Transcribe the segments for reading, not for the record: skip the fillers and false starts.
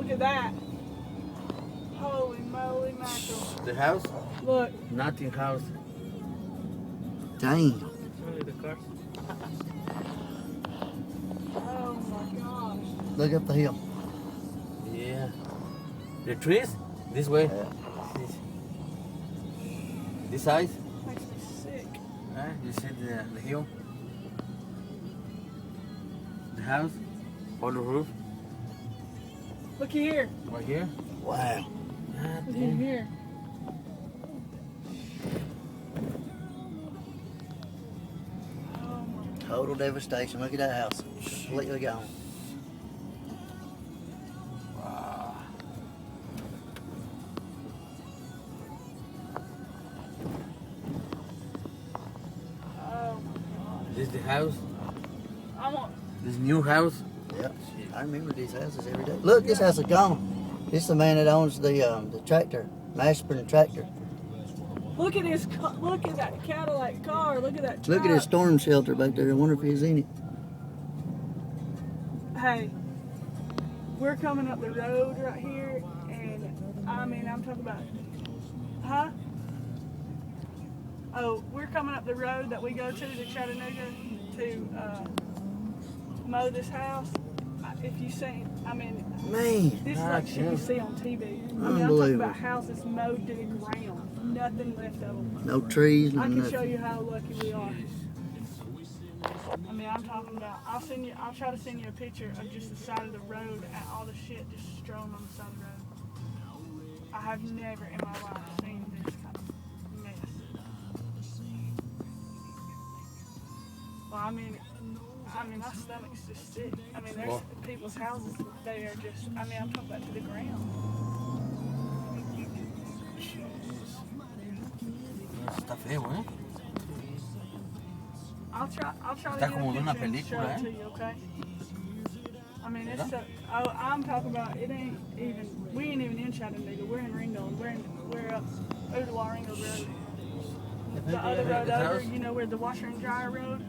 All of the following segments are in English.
Look at that. Holy moly mackerel. The house? Look. Nothing house. Dang. Only the cars. Oh my gosh. Look up the hill. Yeah. The trees? This way? Yeah. This side? Makes me sick. You see the hill? The house? On the roof? Look here. Right here? Wow. Ah, Look in damn. here. Oh my. Total devastation. Look at that house. Completely gone. Wow. Oh my gosh. This the house? I want. This new house? Yep. I remember these houses every day. Look, this house is gone. This is the man that owns the tractor, Mashburn tractor. Look at his. Look at that Cadillac car. Look at that truck. Look at his storm shelter back there. I wonder if he's in it. Hey, we're coming up the road right here, and I mean, I'm talking about, huh? Oh, we're coming up the road that we go to Chattanooga to mow this house. If you see, I mean, Man. this is like shit you see on TV. I mean, I'm talking Unbelievable. about houses mowed to the ground, nothing left of them. No trees, no I can show nothing. you how lucky we are. I mean, I'm talking about. I'll try to send you a picture of just the side of the road and all the shit just strewn on the side of the road. I have never in my life seen this kind of mess. Well, I mean, my stomach's just sick. I mean, there's people's houses. They are just. I mean, I'm talking about to the ground. Está feo, ¿eh? I'll try Está to get como de a una picture and show película, it to you, okay? I mean, it's so, I'm talking about, it ain't even, we ain't even in Chattanooga, we're in Ringgold, we're up over the Ringgold Road. The other road over, you know where the washer and dryer road,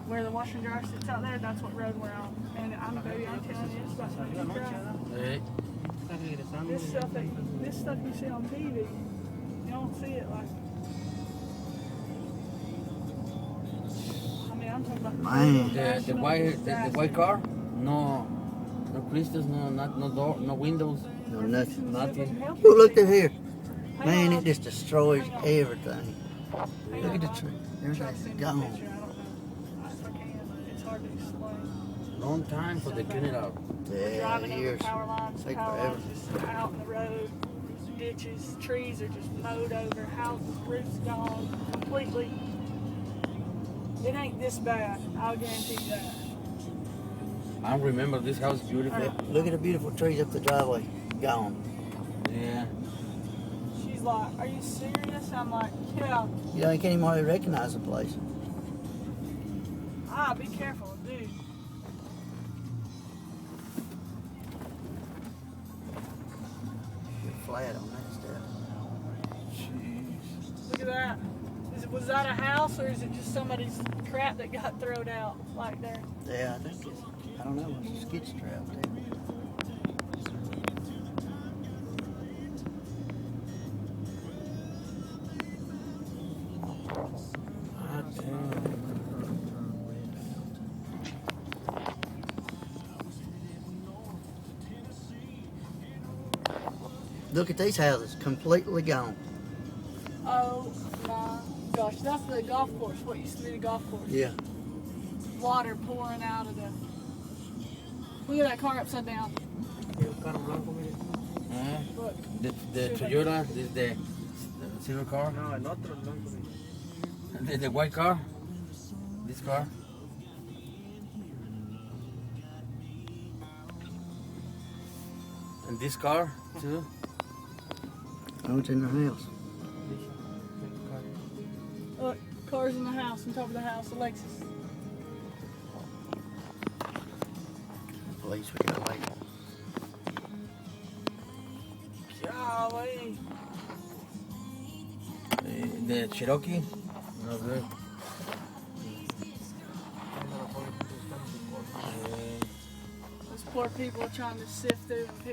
where the washer and dryer sits out there, that's what road we're on. And I'm telling you, it's about to make you cry. Hey. This stuff you see on TV, you don't see it like. I mean, I'm talking about Man. The white car? No crystals, no door, no windows. No nothing. Nothing. Oh, look at here. Man, it just destroys everything. Look at the tree. Everything's gone. It's hard to explain. Long time for they clean it out. Yeah, Driving over years. power lines, Take power forever. lines just out in the road, ditches, trees are just mowed over, houses, roofs gone completely. It ain't this bad, I'll guarantee you that. I remember this house beautiful. Yeah, look at the beautiful trees up the driveway. Gone. Yeah. She's like, are you serious? I'm like, yeah. You know, you can't even hardly recognize the place. Be careful, dude. You're flat on that stuff. Look at that. Was that a house or is it just somebody's crap that got thrown out like there? Yeah, I think it's, I don't know, it's a skid strap there. Look at these houses, completely gone. Oh my gosh, that's the golf course, what used to be the golf course. Yeah. Water pouring out of the... Look at that car upside down. Look. The Toyota, this the silver car. No, el otro blanco. The white car. This car. And this car too. Oh, it's in the house. Look, cars in the house, on top of the house, a Lexus. Police, we gotta wait. Golly. The Cherokee. No good. Let's poor people trying to sift through and pick